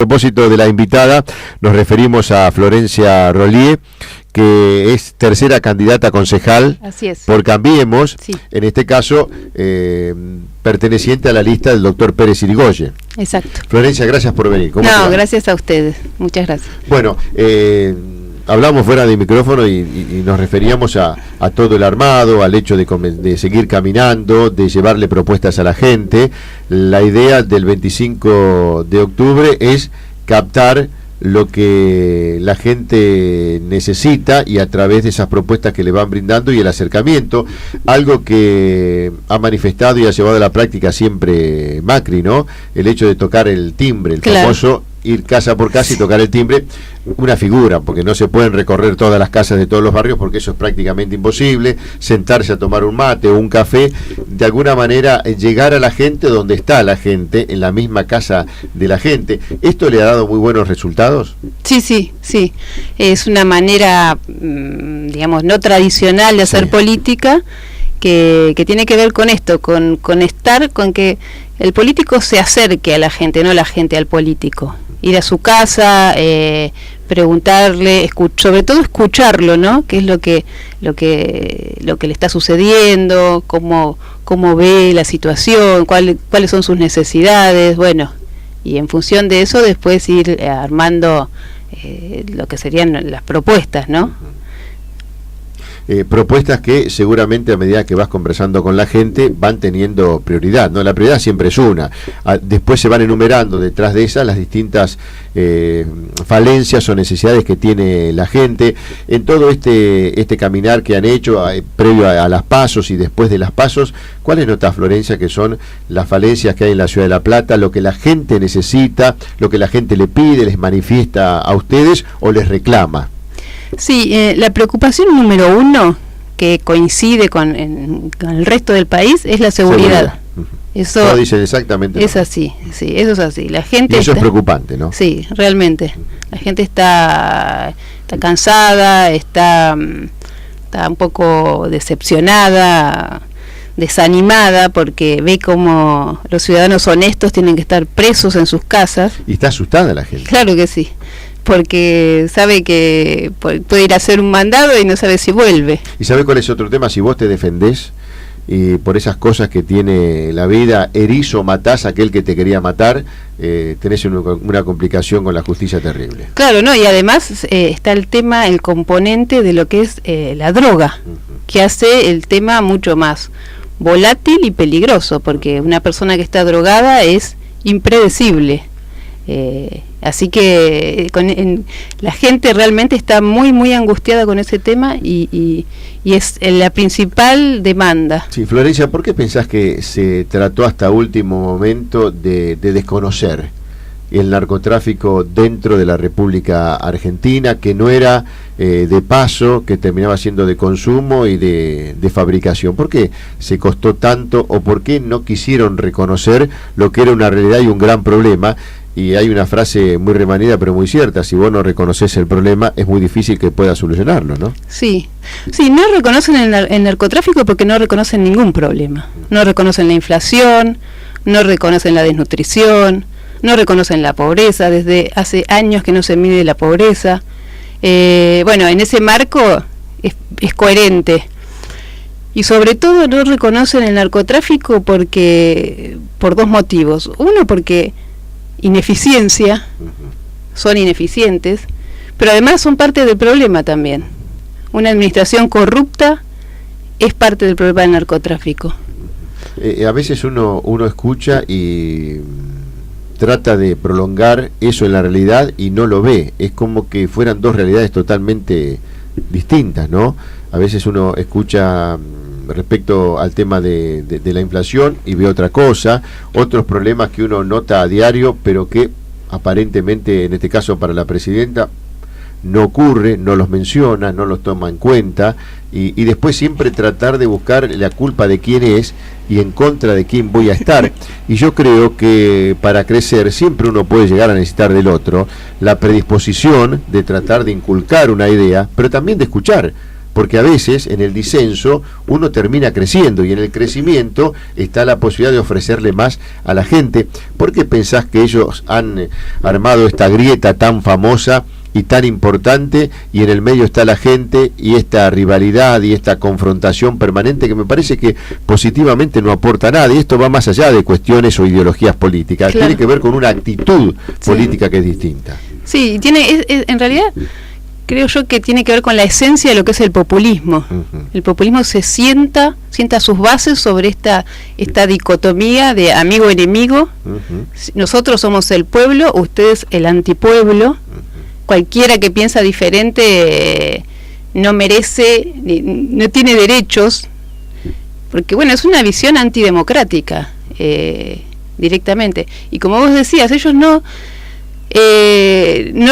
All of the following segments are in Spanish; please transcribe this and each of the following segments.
A propósito de la invitada, nos referimos a Florencia Rollier, que es tercera candidata a concejal por Cambiemos, sí. En este caso perteneciente a la lista del doctor Pérez Irigoyen. Exacto. Florencia, gracias por venir. ¿Cómo te va? Gracias a ustedes, muchas gracias. Bueno, hablamos fuera de micrófono y nos referíamos a todo el armado, al hecho de seguir caminando, de llevarle propuestas a la gente. La idea del 25 de octubre es captar lo que la gente necesita y a través de esas propuestas que le van brindando y el acercamiento, algo que ha manifestado y ha llevado a la práctica siempre Macri, ¿no? El hecho de tocar el timbre, el famoso ir casa por casa y tocar el timbre, una figura, porque no se pueden recorrer todas las casas de todos los barrios porque eso es prácticamente imposible, sentarse a tomar un mate o un café, de alguna manera llegar a la gente donde está la gente, en la misma casa de la gente. ¿Esto le ha dado muy buenos resultados? Sí, es una manera, digamos, no tradicional de hacer política, que tiene que ver con esto, con estar, con que el político se acerque a la gente, no la gente al político. Ir a su casa, preguntarle, sobre todo escucharlo, ¿no? ¿Qué es lo que le está sucediendo? ¿Cómo ve la situación? ¿Cuáles son sus necesidades? Bueno, y en función de eso después ir armando lo que serían las propuestas, ¿no? Propuestas que seguramente a medida que vas conversando con la gente van teniendo prioridad, ¿no? La prioridad siempre es una. Después se van enumerando detrás de esas las distintas falencias o necesidades que tiene la gente. En todo este caminar que han hecho previo a las pasos y después de las pasos, ¿cuáles notas, Florencia, que son las falencias que hay en la ciudad de La Plata, lo que la gente necesita, lo que la gente le pide, les manifiesta a ustedes o les reclama? Sí, la preocupación número uno, que coincide con el resto del país, es la seguridad. Eso no dicen exactamente. Es así, sí, eso es así. La gente y eso es preocupante, ¿no? Sí, realmente. La gente está cansada, está un poco decepcionada, desanimada, porque ve como los ciudadanos honestos tienen que estar presos en sus casas. Y está asustada la gente. Claro que sí, porque sabe que puede ir a hacer un mandado y no sabe si vuelve. ¿Y sabe cuál es otro tema? Si vos te defendés por esas cosas que tiene la vida, herís o matás a aquel que te quería matar, tenés una complicación con la justicia terrible. Claro, ¿no? Y además está el tema, el componente de lo que es la droga, que hace el tema mucho más volátil y peligroso, porque una persona que está drogada es impredecible. Así que la gente realmente está muy angustiada con ese tema y es la principal demanda. Sí, Florencia, ¿por qué pensás que se trató hasta último momento de desconocer el narcotráfico dentro de la República Argentina, que no era de paso, que terminaba siendo de consumo y de fabricación? ¿Por qué se costó tanto o por qué no quisieron reconocer lo que era una realidad y un gran problema? Y hay una frase muy remanida pero muy cierta: si vos no reconoces el problema, es muy difícil que puedas solucionarlo, ¿no? Sí, no reconocen el narcotráfico porque no reconocen ningún problema. No reconocen la inflación, no reconocen la desnutrición, no reconocen la pobreza. Desde hace años que no se mide la pobreza. Bueno, en ese marco es coherente. Y sobre todo no reconocen el narcotráfico por dos motivos. Uno, porque ineficiencia, son ineficientes, pero además son parte del problema también. Una administración corrupta es parte del problema del narcotráfico. A veces uno escucha y trata de prolongar eso en la realidad y no lo ve. Es como que fueran dos realidades totalmente distintas, ¿no? A veces uno escucha respecto al tema de la inflación y ve otra cosa, otros problemas que uno nota a diario, pero que aparentemente, en este caso para la presidenta, no ocurre, no los menciona, no los toma en cuenta, y después siempre tratar de buscar la culpa de quién es y en contra de quién voy a estar. Y yo creo que para crecer siempre uno puede llegar a necesitar del otro, la predisposición de tratar de inculcar una idea, pero también de escuchar porque a veces en el disenso uno termina creciendo, y en el crecimiento está la posibilidad de ofrecerle más a la gente. ¿Por qué pensás que ellos han armado esta grieta tan famosa y tan importante, y en el medio está la gente, y esta rivalidad y esta confrontación permanente que me parece que positivamente no aporta nada? Y esto va más allá de cuestiones o ideologías políticas, claro. Tiene que ver con una actitud política que es distinta. Sí, en realidad creo yo que tiene que ver con la esencia de lo que es el populismo. El populismo se sienta sus bases sobre esta dicotomía de amigo-enemigo. Nosotros somos el pueblo, ustedes el antipueblo. Cualquiera que piensa diferente no merece, no tiene derechos, porque bueno, es una visión antidemocrática, directamente. Y como vos decías, ellos no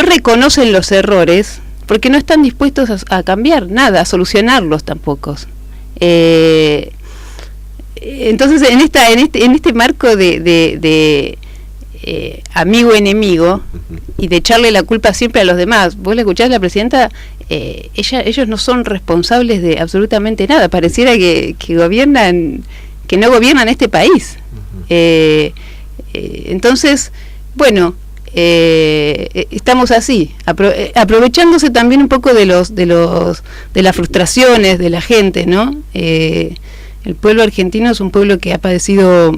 reconocen los errores, porque no están dispuestos a cambiar nada, a solucionarlos tampoco. Entonces, en este marco de amigo-enemigo, y de echarle la culpa siempre a los demás. Vos le escuchás a la presidenta, ellos no son responsables de absolutamente nada. Pareciera que gobiernan, que no gobiernan este país. Entonces, bueno, estamos así, aprovechándose también un poco de las frustraciones de la gente, ¿no? El pueblo argentino es un pueblo que ha padecido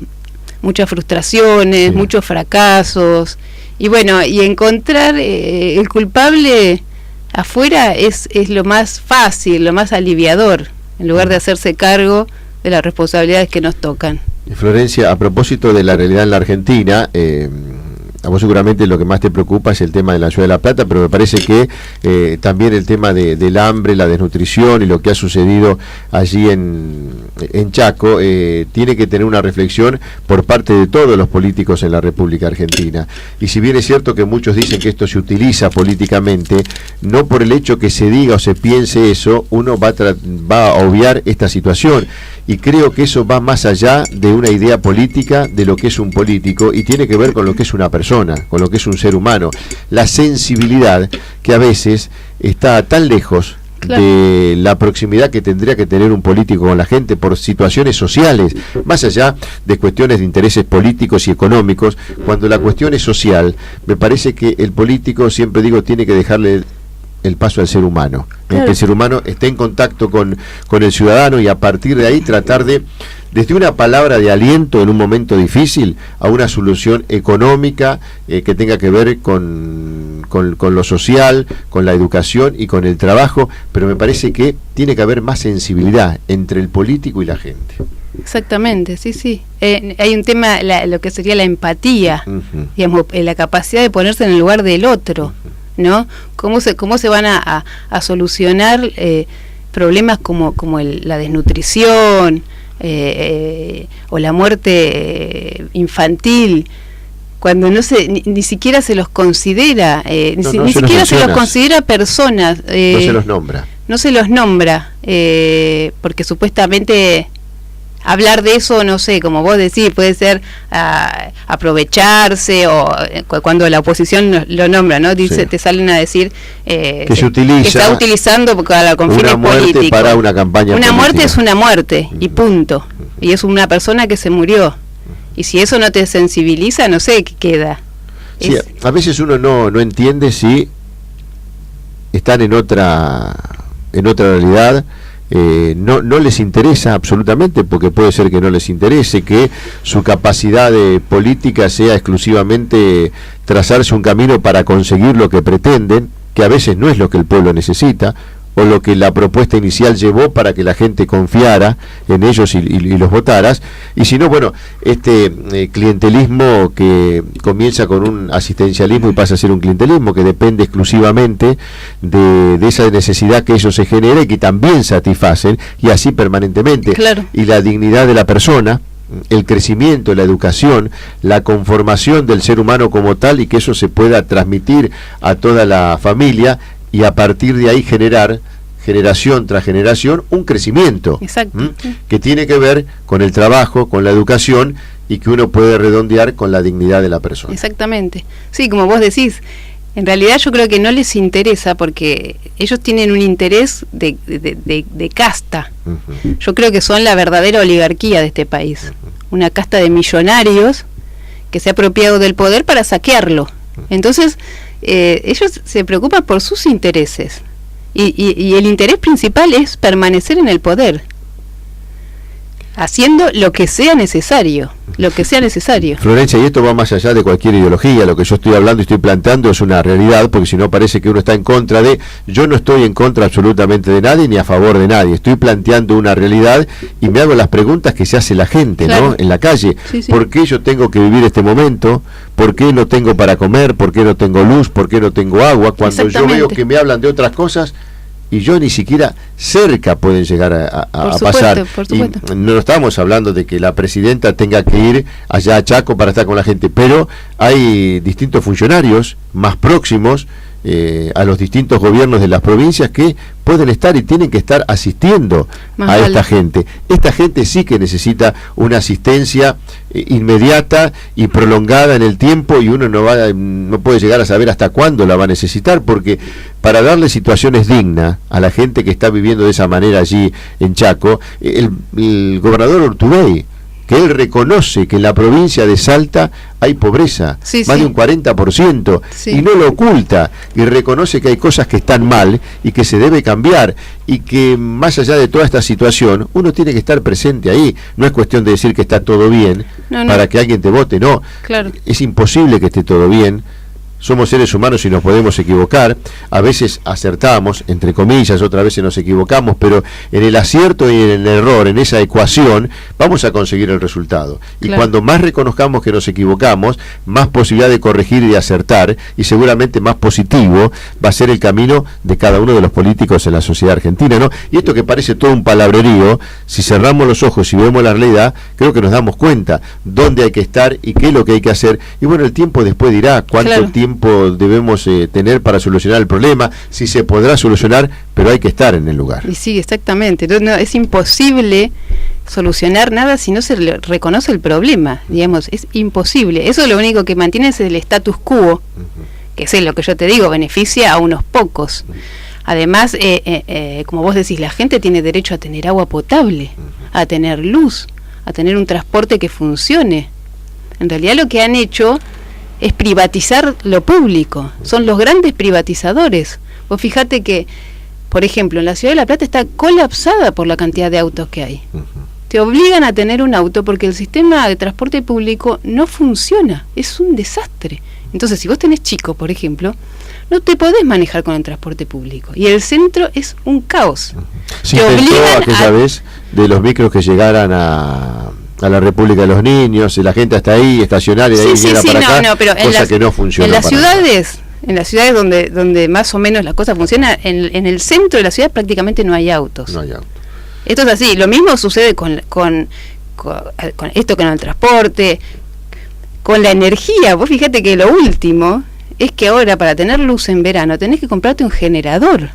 muchas frustraciones, muchos fracasos, y bueno, y encontrar el culpable afuera es lo más fácil, lo más aliviador, en lugar de hacerse cargo de las responsabilidades que nos tocan. Florencia, a propósito de la realidad en la Argentina, a vos seguramente lo que más te preocupa es el tema de la ciudad de La Plata, pero me parece que también el tema del hambre, la desnutrición y lo que ha sucedido allí en Chaco tiene que tener una reflexión por parte de todos los políticos en la República Argentina. Y si bien es cierto que muchos dicen que esto se utiliza políticamente, no por el hecho que se diga o se piense eso, uno va a obviar esta situación. Y creo que eso va más allá de una idea política, de lo que es un político, y tiene que ver con lo que es una persona, con lo que es un ser humano. La sensibilidad que a veces está tan lejos de la proximidad que tendría que tener un político con la gente por situaciones sociales, más allá de cuestiones de intereses políticos y económicos. Cuando la cuestión es social, me parece que el político, siempre digo, tiene que dejarle el paso al ser humano, que el ser humano esté en contacto con el ciudadano, y a partir de ahí tratar de, desde una palabra de aliento en un momento difícil, a una solución económica que tenga que ver con lo social, con la educación y con el trabajo. Pero me parece que tiene que haber más sensibilidad entre el político y la gente. Exactamente, sí. Hay un tema, lo que sería la empatía, digamos, la capacidad de ponerse en el lugar del otro, ¿no? ¿Cómo se van a solucionar problemas como la desnutrición o la muerte infantil, cuando ni siquiera se los considera, ni siquiera se los considera personas? No se los nombra, porque supuestamente hablar de eso, no sé, como vos decís, puede ser aprovecharse, o cuando la oposición lo nombra, ¿no? Dice, te salen a decir que se utiliza, que está utilizando con fines políticos para una campaña política. Muerte es una muerte, y punto. Y es una persona que se murió. Y si eso no te sensibiliza, no sé qué queda. Sí, a veces uno no entiende si están en otra realidad. No les interesa absolutamente, porque puede ser que no les interese, que su capacidad política sea exclusivamente trazarse un camino para conseguir lo que pretenden, que a veces no es lo que el pueblo necesita, o lo que la propuesta inicial llevó para que la gente confiara en ellos y los votaras. Y si no, bueno, este clientelismo que comienza con un asistencialismo y pasa a ser un clientelismo que depende exclusivamente de esa necesidad que ellos se generan y que también satisfacen, y así permanentemente. Y la dignidad de la persona, el crecimiento, la educación, la conformación del ser humano como tal, y que eso se pueda transmitir a toda la familia, y a partir de ahí generar, generación tras generación, un crecimiento que tiene que ver con el trabajo, con la educación, y que uno puede redondear con la dignidad de la persona. Exactamente. Sí, como vos decís, En realidad yo creo que no les interesa porque ellos tienen un interés de casta. Yo creo que son la verdadera oligarquía de este país. Una casta de millonarios que se ha apropiado del poder para saquearlo. Entonces, ellos se preocupan por sus intereses. Y el interés principal es permanecer en el poder, haciendo lo que sea necesario. Florencia, y esto va más allá de cualquier ideología. Lo que yo estoy hablando y estoy planteando es una realidad, porque si no parece que uno está en contra de... Yo no estoy en contra absolutamente de nadie ni a favor de nadie. Estoy planteando una realidad y me hago las preguntas que se hace la gente, claro, ¿no? En la calle. Sí, sí. ¿Por qué yo tengo que vivir este momento? ¿Por qué no tengo para comer? ¿Por qué no tengo luz? ¿Por qué no tengo agua? Cuando yo veo que me hablan de otras cosas y yo ni siquiera cerca pueden llegar a pasar. Y no estamos hablando de que la presidenta tenga que ir allá a Chaco para estar con la gente, pero hay distintos funcionarios más próximos a los distintos gobiernos de las provincias que pueden estar y tienen que estar asistiendo a esta gente. Esta gente sí que necesita una asistencia inmediata y prolongada en el tiempo, y uno no puede llegar a saber hasta cuándo la va a necesitar, porque para darle situaciones dignas a la gente que está viviendo de esa manera allí en Chaco, el gobernador Urtubey, que él reconoce que en la provincia de Salta hay pobreza, más de un 40%, y no lo oculta, y reconoce que hay cosas que están mal y que se debe cambiar, y que más allá de toda esta situación, uno tiene que estar presente ahí. No es cuestión de decir que está todo bien para que alguien te vote, no. Claro. Es imposible que esté todo bien. Somos seres humanos y nos podemos equivocar, a veces acertamos, entre comillas, otras veces nos equivocamos, pero en el acierto y en el error, en esa ecuación, vamos a conseguir el resultado. Y claro, cuando más reconozcamos que nos equivocamos, más posibilidad de corregir y de acertar, y seguramente más positivo va a ser el camino de cada uno de los políticos en la sociedad argentina, ¿no? Y esto que parece todo un palabrerío, si cerramos los ojos y vemos la realidad, creo que nos damos cuenta dónde hay que estar y qué es lo que hay que hacer. Y bueno, el tiempo después dirá cuánto tiempo debemos tener para solucionar el problema, si se podrá solucionar, pero hay que estar en el lugar. Y sí, exactamente. No, es imposible solucionar nada si no se reconoce el problema, digamos, es imposible. Eso lo único que mantiene es el status quo, que es lo que yo te digo, beneficia a unos pocos. Además, como vos decís, la gente tiene derecho a tener agua potable, a tener luz, a tener un transporte que funcione. En realidad lo que han hecho es privatizar lo público, son los grandes privatizadores. Vos fíjate que, por ejemplo, en la ciudad de La Plata está colapsada por la cantidad de autos que hay. Te obligan a tener un auto porque el sistema de transporte público no funciona, es un desastre. Entonces, si vos tenés chicos, por ejemplo, no te podés manejar con el transporte público, y el centro es un caos. Se intentó aquella vez de los micros que llegaran a la República de los Niños, y la gente hasta ahí estacionaria, y ahí viene para acá, pero cosa que no funciona. En las ciudades donde más o menos la cosa funciona, en el centro de la ciudad prácticamente no hay autos. No hay autos. Esto es así. Lo mismo sucede con esto, con el transporte, con la energía. Vos fíjate que lo último es que ahora, para tener luz en verano, tenés que comprarte un generador.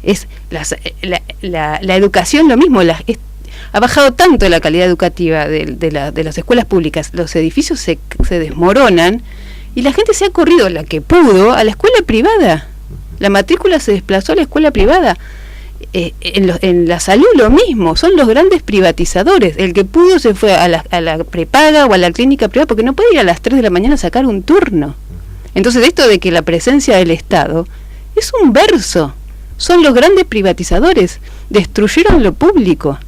Es la educación lo mismo. Ha bajado tanto la calidad educativa de las escuelas públicas, los edificios se desmoronan, y la gente se ha corrido, la que pudo, a la escuela privada. La matrícula se desplazó a la escuela privada. En la salud lo mismo, son los grandes privatizadores. El que pudo se fue a la prepaga o a la clínica privada, porque no puede ir a las 3 de la mañana a sacar un turno. Entonces, esto de que la presencia del Estado es un verso. Son los grandes privatizadores, destruyeron lo público.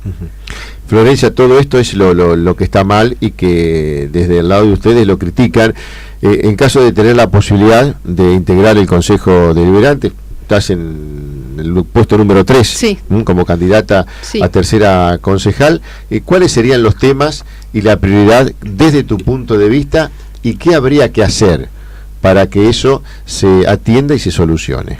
Florencia, todo esto es lo que está mal, y que desde el lado de ustedes lo critican. En caso de tener la posibilidad de integrar el Consejo Deliberante, estás en el puesto número 3, como candidata a tercera concejal, ¿cuáles serían los temas y la prioridad desde tu punto de vista, y qué habría que hacer para que eso se atienda y se solucione?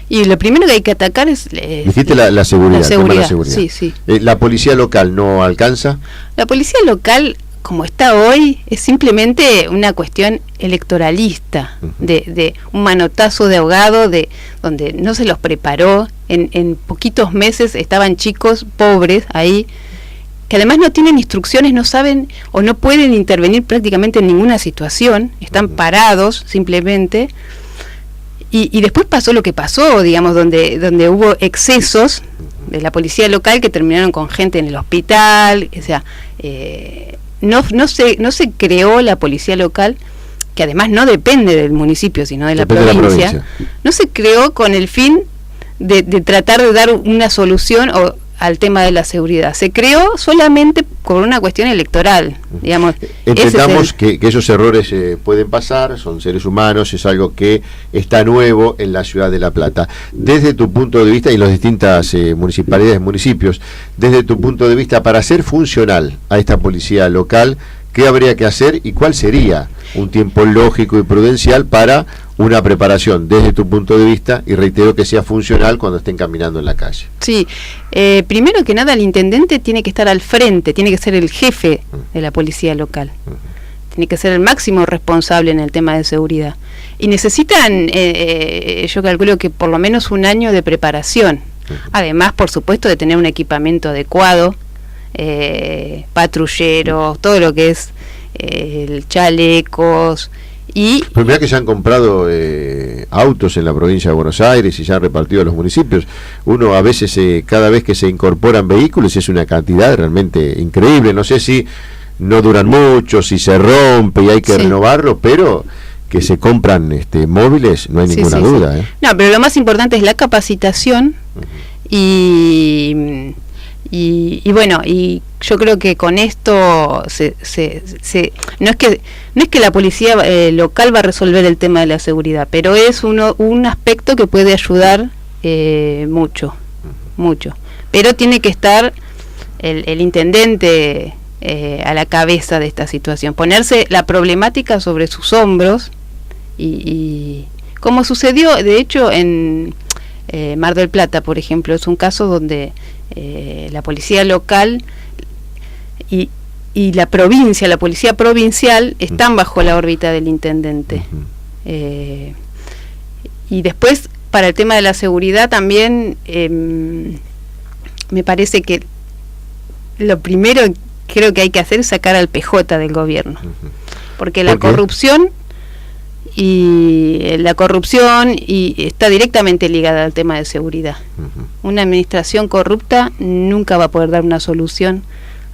Y lo primero que hay que atacar es... dijiste la seguridad. La seguridad. Sí. ¿La policía local no alcanza? La policía local, como está hoy, es simplemente una cuestión electoralista, de un manotazo de ahogado, donde no se los preparó. En poquitos meses estaban chicos pobres ahí, que además no tienen instrucciones, no saben o no pueden intervenir prácticamente en ninguna situación, están parados simplemente, y después pasó lo que pasó, digamos, donde hubo excesos de la policía local que terminaron con gente en el hospital, o sea, no se creó la policía local, que además no depende del municipio, sino de la provincia, no se creó con el fin de tratar de dar una solución al tema de la seguridad. Se creó solamente por una cuestión electoral, digamos. Entendamos que esos errores pueden pasar, son seres humanos, es algo que está nuevo en la ciudad de La Plata. Desde tu punto de vista, y en las distintas municipalidades, municipios, desde tu punto de vista, para ser funcional a esta policía local, ¿qué habría que hacer y cuál sería un tiempo lógico y prudencial para una preparación desde tu punto de vista, y reitero que sea funcional cuando estén caminando en la calle? Sí, primero que nada el intendente tiene que estar al frente, tiene que ser el jefe de la policía local, tiene que ser el máximo responsable en el tema de seguridad, y necesitan, yo calculo que por lo menos un año de preparación, además por supuesto de tener un equipamiento adecuado, patrulleros, todo lo que es chalecos. Pero mirá que se han comprado autos en la provincia de Buenos Aires y se han repartido a los municipios. Uno a veces, cada vez que se incorporan vehículos, es una cantidad realmente increíble. No sé si no duran mucho, si se rompe y hay que renovarlo, pero que se compran móviles, no hay ninguna duda. No, pero lo más importante es la capacitación y bueno, y yo creo que con esto no es que la policía local va a resolver el tema de la seguridad, pero es un aspecto que puede ayudar mucho, pero tiene que estar el intendente a la cabeza de esta situación, ponerse la problemática sobre sus hombros y como sucedió de hecho en Mar del Plata, por ejemplo, es un caso donde la policía local y la provincia, la policía provincial están bajo la órbita del intendente. Y después, para el tema de la seguridad también, me parece que lo primero creo que hay que hacer es sacar al PJ del gobierno, porque la corrupción y está directamente ligada al tema de seguridad. Una administración corrupta nunca va a poder dar una solución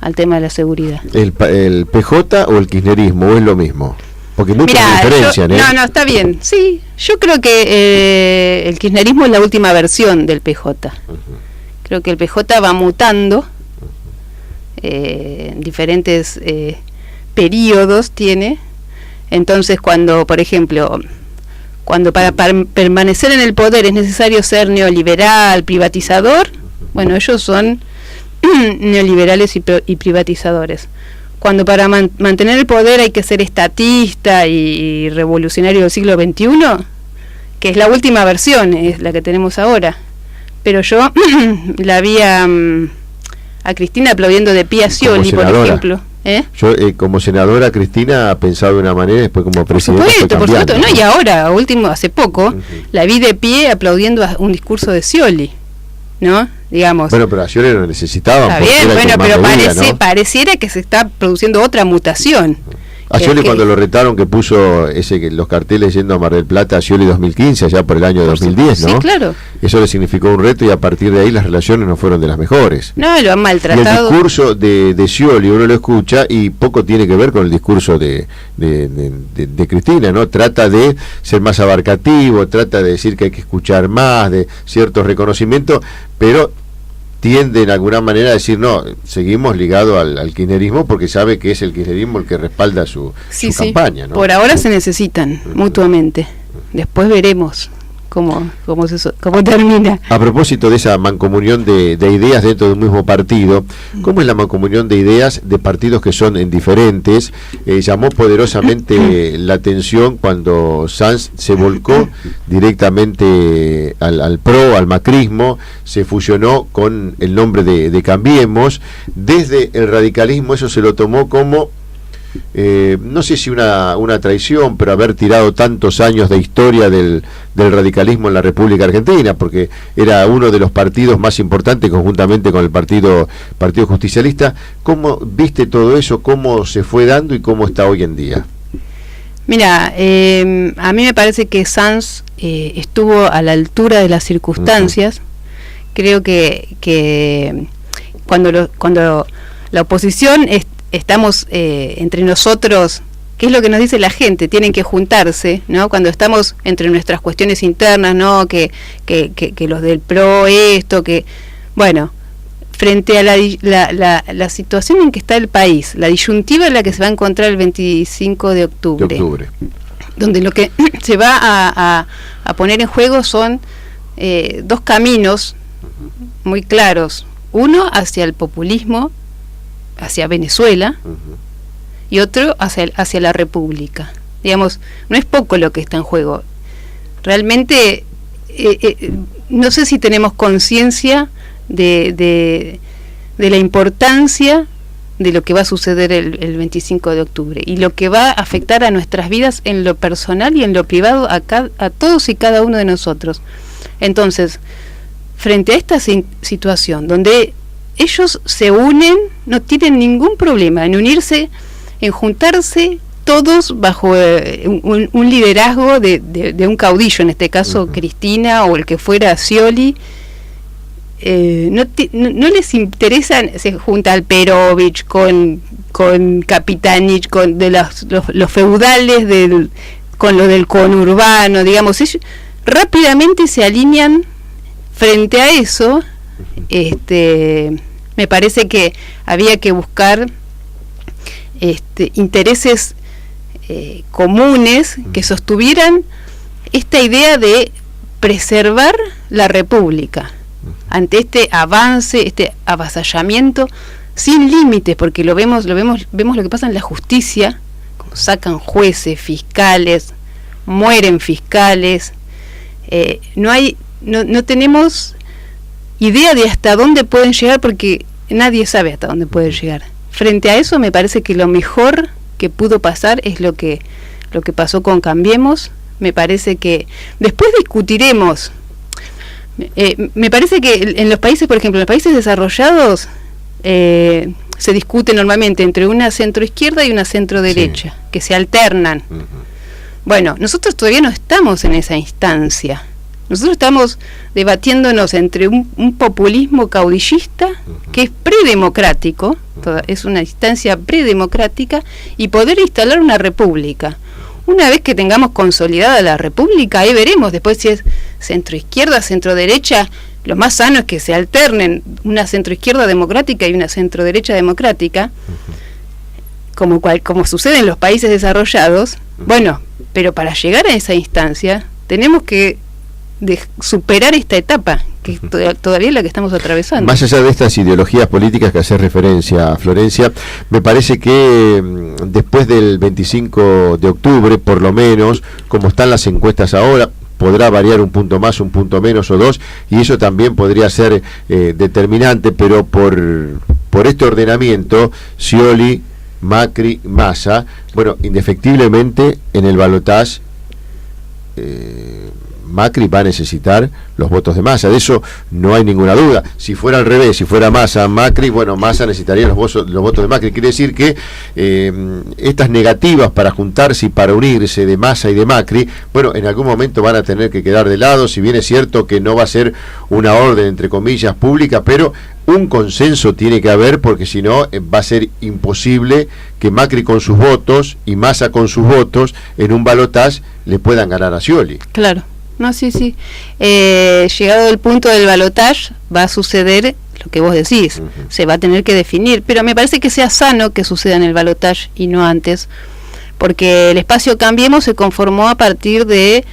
al tema de la seguridad. ¿El PJ o el kirchnerismo o es lo mismo? Porque muchos diferencian, No, está bien. Sí, yo creo que el kirchnerismo es la última versión del PJ. Creo que el PJ va mutando, diferentes periodos tiene. Entonces, cuando, por ejemplo, para permanecer en el poder es necesario ser neoliberal, privatizador, bueno, ellos son neoliberales y privatizadores. Cuando para mantener el poder hay que ser estatista y revolucionario del siglo XXI, que es la última versión, es la que tenemos ahora. Pero yo la vi a Cristina aplaudiendo de pie a Scioli, por ejemplo. Yo como senadora Cristina ha pensado de una manera, después como presidenta por supuesto, no, y ahora, hace poco, la vi de pie aplaudiendo a un discurso de Scioli, ¿no? Digamos. Bueno, pero a Scioli lo necesitaban. Está bien, bueno, pero pareciera que se está produciendo otra mutación. A Scioli cuando lo retaron que puso los carteles yendo a Mar del Plata, a Scioli 2015, allá por el año 2010, ¿no? Sí, claro. Eso le significó un reto y a partir de ahí las relaciones no fueron de las mejores. No, lo han maltratado. Y el discurso de Scioli uno lo escucha y poco tiene que ver con el discurso de Cristina, ¿no? Trata de ser más abarcativo, trata de decir que hay que escuchar más, de ciertos reconocimientos, pero tiende de alguna manera a decir, no, seguimos ligados al kirchnerismo porque sabe que es el kirchnerismo el que respalda su campaña, ¿no? Por ahora se necesitan mutuamente. Después veremos cómo termina. A propósito de esa mancomunión de ideas dentro de un mismo partido, ¿cómo es la mancomunión de ideas de partidos que son diferentes? Llamó poderosamente la atención cuando Sanz se volcó directamente al PRO, al macrismo, se fusionó con el nombre de Cambiemos. Desde el radicalismo eso se lo tomó como no sé si una traición, pero haber tirado tantos años de historia del radicalismo en la República Argentina, porque era uno de los partidos más importantes conjuntamente con el Partido Justicialista. ¿Cómo viste todo eso? ¿Cómo se fue dando y cómo está hoy en día? Mira, a mí me parece que Sanz estuvo a la altura de las circunstancias. Creo que cuando la oposición estamos entre nosotros, ¿qué es lo que nos dice la gente? Tienen que juntarse, ¿no? Cuando estamos entre nuestras cuestiones internas, ¿no? Que los del PRO esto, bueno, frente a la situación en que está el país, la disyuntiva en la que se va a encontrar el 25 de octubre. Donde lo que se va a poner en juego son dos caminos muy claros. Uno hacia el populismo, hacia Venezuela, y otro hacia la República. Digamos, no es poco lo que está en juego. Realmente, no sé si tenemos conciencia de la importancia de lo que va a suceder el 25 de octubre y lo que va a afectar a nuestras vidas en lo personal y en lo privado a todos y cada uno de nosotros. Entonces, frente a esta situación donde ellos se unen, no tienen ningún problema en unirse, en juntarse todos bajo un liderazgo de un caudillo, en este caso Cristina o el que fuera Scioli. No les interesa, se junta Alperovich con Capitanich, con los feudales con lo del conurbano, digamos, ellos rápidamente se alinean frente a eso. Me parece que había que buscar intereses comunes que sostuvieran esta idea de preservar la República ante este avance, este avasallamiento sin límites, porque vemos lo que pasa en la justicia, como sacan jueces, fiscales, mueren fiscales, no tenemos idea de hasta dónde pueden llegar, porque nadie sabe hasta dónde pueden llegar. Frente a eso, me parece que lo mejor que pudo pasar es lo que pasó con Cambiemos. Me parece que después discutiremos. Me parece que en los países, por ejemplo, en los países desarrollados se discute normalmente entre una centroizquierda y una centroderecha, que se alternan. Bueno, nosotros todavía no estamos en esa instancia. Nosotros estamos debatiéndonos entre un populismo caudillista que es predemocrático, es una instancia predemocrática, y poder instalar una república. Una vez que tengamos consolidada la república, ahí veremos después si es centroizquierda, centroderecha. Lo más sano es que se alternen una centroizquierda democrática y una centroderecha democrática, como sucede en los países desarrollados. Bueno, pero para llegar a esa instancia tenemos que superar esta etapa, que todavía es la que estamos atravesando. Más allá de estas ideologías políticas que hace referencia, Florencia, me parece que después del 25 de octubre, por lo menos, como están las encuestas ahora, podrá variar un punto más, un punto menos o dos, y eso también podría ser determinante, pero por este ordenamiento, Scioli, Macri, Massa, bueno, indefectiblemente en el balotaje Macri va a necesitar los votos de Massa, de eso no hay ninguna duda. Si fuera al revés, si fuera Massa, Macri, bueno, Massa necesitaría los votos de Macri. Quiere decir que estas negativas para juntarse y para unirse de Massa y de Macri, bueno, en algún momento van a tener que quedar de lado, si bien es cierto que no va a ser una orden, entre comillas, pública, pero un consenso tiene que haber, porque si no va a ser imposible que Macri con sus votos y Massa con sus votos en un balotaje le puedan ganar a Scioli. Claro. No, sí. Llegado el punto del balotaje, va a suceder lo que vos decís, se va a tener que definir, pero me parece que sea sano que suceda en el balotaje y no antes, porque el espacio Cambiemos se conformó a partir de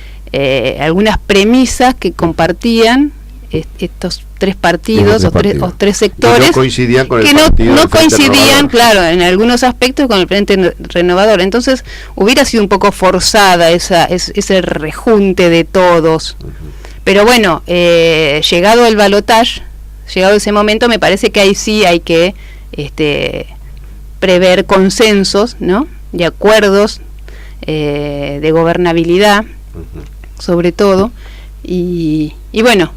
algunas premisas que compartían estos tres partidos o tres sectores que no coincidían con claro, en algunos aspectos con el Frente Renovador. Entonces hubiera sido un poco forzada ese rejunte de todos. Pero bueno, llegado el balotaje, llegado ese momento, me parece que ahí sí hay que prever consensos, ¿no? De acuerdos de gobernabilidad, sobre todo, y bueno,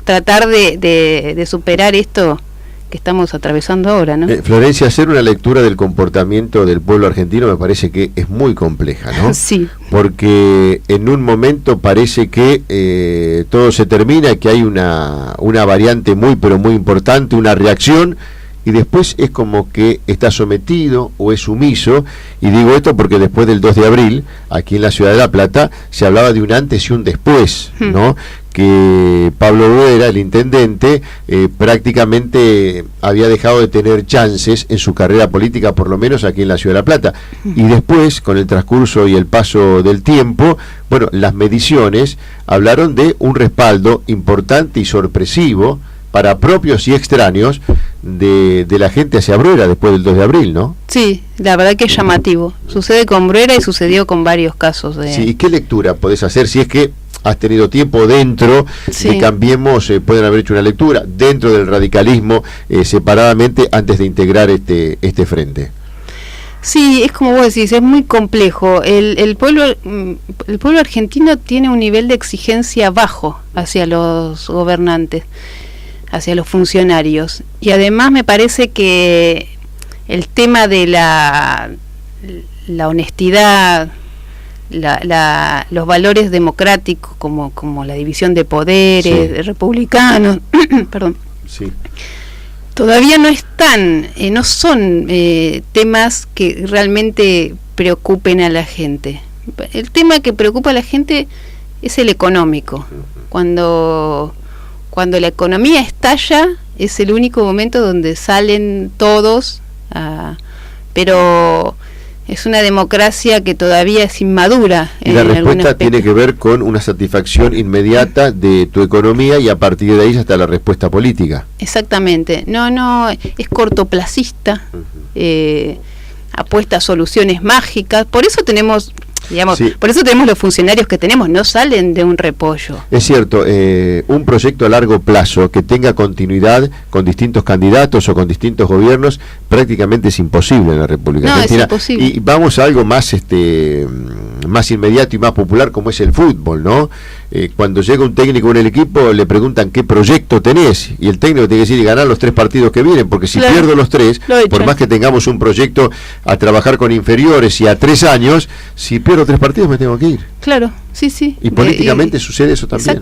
tratar de superar esto que estamos atravesando ahora, ¿no? Florencia, hacer una lectura del comportamiento del pueblo argentino me parece que es muy compleja, ¿no? Sí. Porque en un momento parece que todo se termina, que hay una variante muy pero muy importante, una reacción, y después es como que está sometido o es sumiso, y digo esto porque después del 2 de abril, aquí en la ciudad de La Plata, se hablaba de un antes y un después, ¿no? Que Pablo Boera, el intendente, prácticamente había dejado de tener chances en su carrera política, por lo menos aquí en la ciudad de La Plata. Y después, con el transcurso y el paso del tiempo, bueno, las mediciones hablaron de un respaldo importante y sorpresivo para propios y extraños de la gente hacia Bruera después del 2 de abril, ¿no? Sí, la verdad que es llamativo. Sucede con Bruera y sucedió con varios casos de... Sí, ¿y qué lectura podés hacer si es que has tenido tiempo dentro de Cambiemos? Pueden haber hecho una lectura dentro del radicalismo separadamente antes de integrar este frente. Sí, es como vos decís, es muy complejo. El pueblo argentino tiene un nivel de exigencia bajo hacia los gobernantes, hacia los funcionarios, y además me parece que el tema de la honestidad, los valores democráticos como la división de poderes, republicanos, perdón, sí, todavía no están, no son temas que realmente preocupen a la gente. El tema que preocupa a la gente es el económico. Cuando la economía estalla, es el único momento donde salen todos, pero es una democracia que todavía es inmadura. Y la respuesta tiene que ver con una satisfacción inmediata de tu economía, y a partir de ahí hasta la respuesta política. Exactamente. No, es cortoplacista, apuesta a soluciones mágicas. Por eso tenemos... Por eso tenemos los funcionarios que tenemos, no salen de un repollo. Es cierto, un proyecto a largo plazo que tenga continuidad con distintos candidatos o con distintos gobiernos prácticamente es imposible en la República Argentina. Es imposible. Y vamos a algo más más inmediato y más popular, como es el fútbol, ¿no? Cuando llega un técnico en el equipo, le preguntan qué proyecto tenés, y el técnico tiene que decir ganar los 3 partidos que vienen, porque si pierdo los 3, por más que tengamos un proyecto a trabajar con inferiores y a 3 años, si pierdo 3 partidos me tengo que ir. Claro, sí. Y políticamente sucede eso también.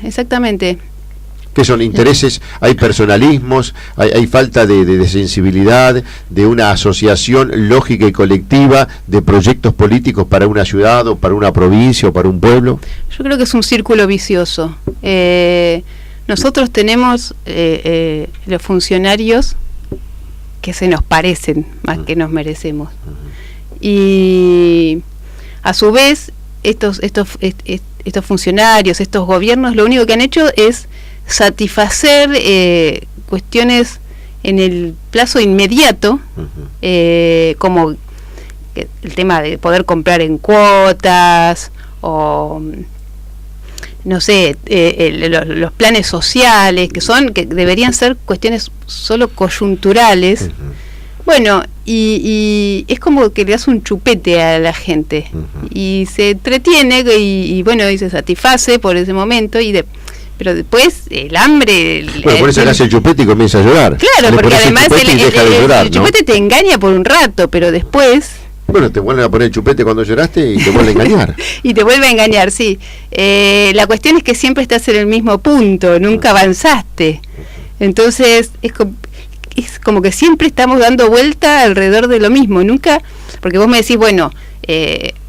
Exactamente. Que son intereses, hay personalismos, hay falta de sensibilidad, de una asociación lógica y colectiva de proyectos políticos para una ciudad o para una provincia o para un pueblo. Yo creo que es un círculo vicioso. Nosotros tenemos los funcionarios que se nos parecen más que nos merecemos. Y a su vez, estos funcionarios, estos gobiernos, lo único que han hecho es satisfacer cuestiones en el plazo inmediato, como el tema de poder comprar en cuotas, o no sé, los planes sociales, que deberían ser cuestiones solo coyunturales. Bueno, y es como que le das un chupete a la gente, y se entretiene y bueno, y se satisface por ese momento, pero después el hambre... Bueno, por eso le hace el chupete y comienza a llorar. Claro, porque además el chupete te engaña por un rato, pero después... Bueno, te vuelven a poner el chupete cuando lloraste y te vuelve a engañar. Y te vuelve a engañar, sí. La cuestión es que siempre estás en el mismo punto, nunca avanzaste. Entonces es como que siempre estamos dando vuelta alrededor de lo mismo, nunca... Porque vos me decís, bueno,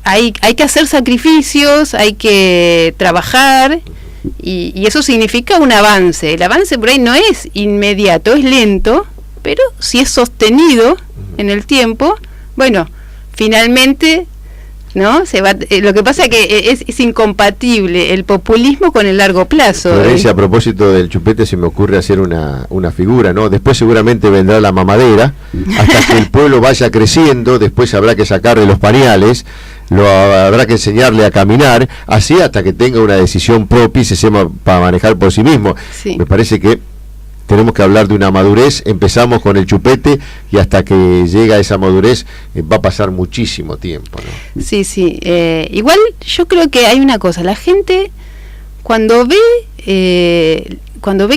hay que hacer sacrificios, hay que trabajar... Y eso significa un avance. El avance por ahí no es inmediato, es lento, pero si es sostenido en el tiempo, bueno, finalmente, ¿no? Lo que pasa es que es incompatible el populismo con el largo plazo. Florencia, a propósito del chupete, se me ocurre hacer una figura, ¿no? Después seguramente vendrá la mamadera, hasta que el pueblo vaya creciendo, después habrá que sacarle los pañales, habrá que enseñarle a caminar, así hasta que tenga una decisión propia y se sepa para manejar por sí mismo. Sí. Me parece que tenemos que hablar de una madurez. Empezamos con el chupete y hasta que llega esa madurez va a pasar muchísimo tiempo, ¿no? Sí, sí. Igual yo creo que hay una cosa, la gente cuando ve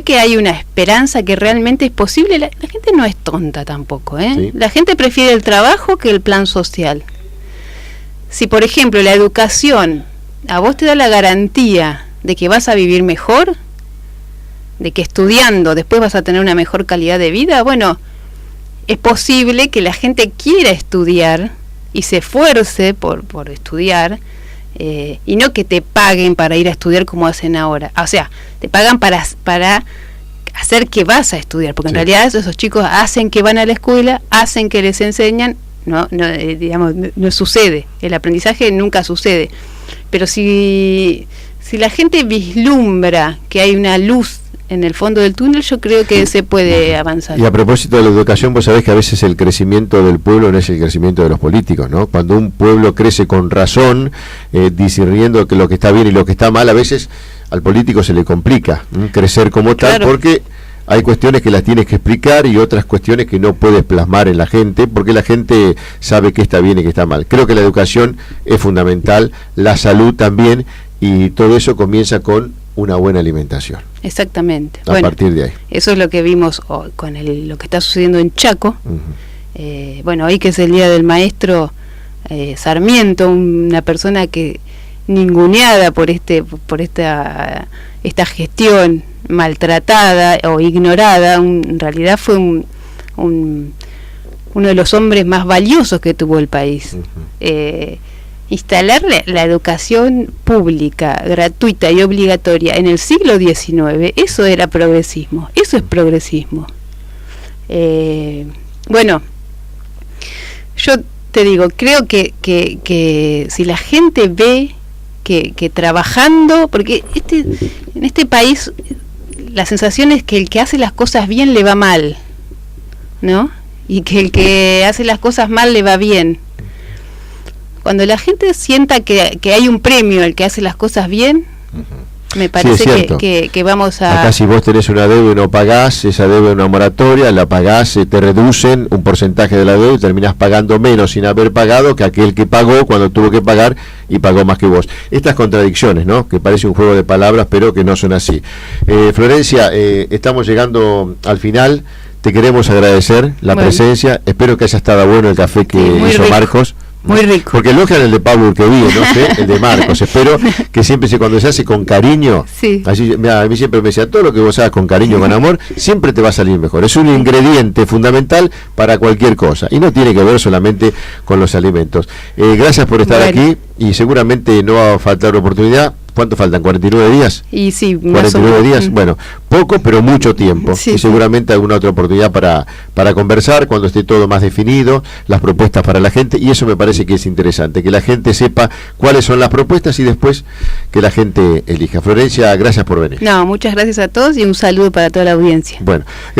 que hay una esperanza que realmente es posible, la gente no es tonta tampoco, ¿eh? Sí. La gente prefiere el trabajo que el plan social. Si, por ejemplo, la educación a vos te da la garantía de que vas a vivir mejor, de que estudiando después vas a tener una mejor calidad de vida, bueno, es posible que la gente quiera estudiar y se esfuerce por estudiar, y no que te paguen para ir a estudiar como hacen ahora. O sea, te pagan para hacer que vas a estudiar, porque en realidad esos chicos hacen que van a la escuela, hacen que les enseñan, digamos, no sucede, el aprendizaje nunca sucede. Pero si la gente vislumbra que hay una luz en el fondo del túnel, yo creo que se puede avanzar. Y a propósito de la educación, vos sabés que a veces el crecimiento del pueblo no es el crecimiento de los políticos, ¿no? Cuando un pueblo crece con razón, discerniendo que lo que está bien y lo que está mal, a veces al político se le complica crecer como tal, porque hay cuestiones que las tienes que explicar y otras cuestiones que no puedes plasmar en la gente, porque la gente sabe qué está bien y qué está mal. Creo que la educación es fundamental, la salud también, y todo eso comienza con una buena alimentación. Exactamente. A partir de ahí. Eso es lo que vimos con lo que está sucediendo en Chaco. Bueno, hoy que es el Día del Maestro, Sarmiento, una persona que ninguneada por esta gestión maltratada o ignorada, en realidad fue uno de los hombres más valiosos que tuvo el país. Instalar la educación pública, gratuita y obligatoria en el siglo XIX, eso era progresismo, eso es progresismo. Bueno, yo te digo, creo que si la gente ve que trabajando, porque en este país la sensación es que el que hace las cosas bien le va mal, ¿no? Y que el que hace las cosas mal le va bien. Cuando la gente sienta que hay un premio al que hace las cosas bien, me parece que vamos a... Acá si vos tenés una deuda y no pagás, esa deuda es una moratoria, la pagás, te reducen un porcentaje de la deuda y terminás pagando menos sin haber pagado que aquel que pagó cuando tuvo que pagar y pagó más que vos. Estas contradicciones, ¿no? Que parece un juego de palabras, pero que no son así. Florencia, estamos llegando al final. Te queremos agradecer la presencia. Espero que haya estado bueno el café que hizo rico. Marcos. Muy rico. Porque elogian el de Pablo Urqueville, no sé, el de Marcos. Espero que siempre cuando se hace con cariño, así, a mí siempre me decía, todo lo que vos hagas con cariño, con amor, siempre te va a salir mejor. Es un ingrediente fundamental para cualquier cosa y no tiene que ver solamente con los alimentos. Gracias por estar aquí y seguramente no va a faltar oportunidad. ¿Cuánto faltan? ¿49 días? Y sí, 49 días, bueno, poco pero mucho tiempo, y seguramente alguna otra oportunidad para conversar cuando esté todo más definido, las propuestas para la gente, y eso me parece que es interesante, que la gente sepa cuáles son las propuestas y después que la gente elija. Florencia, gracias por venir. No, muchas gracias a todos y un saludo para toda la audiencia. Bueno.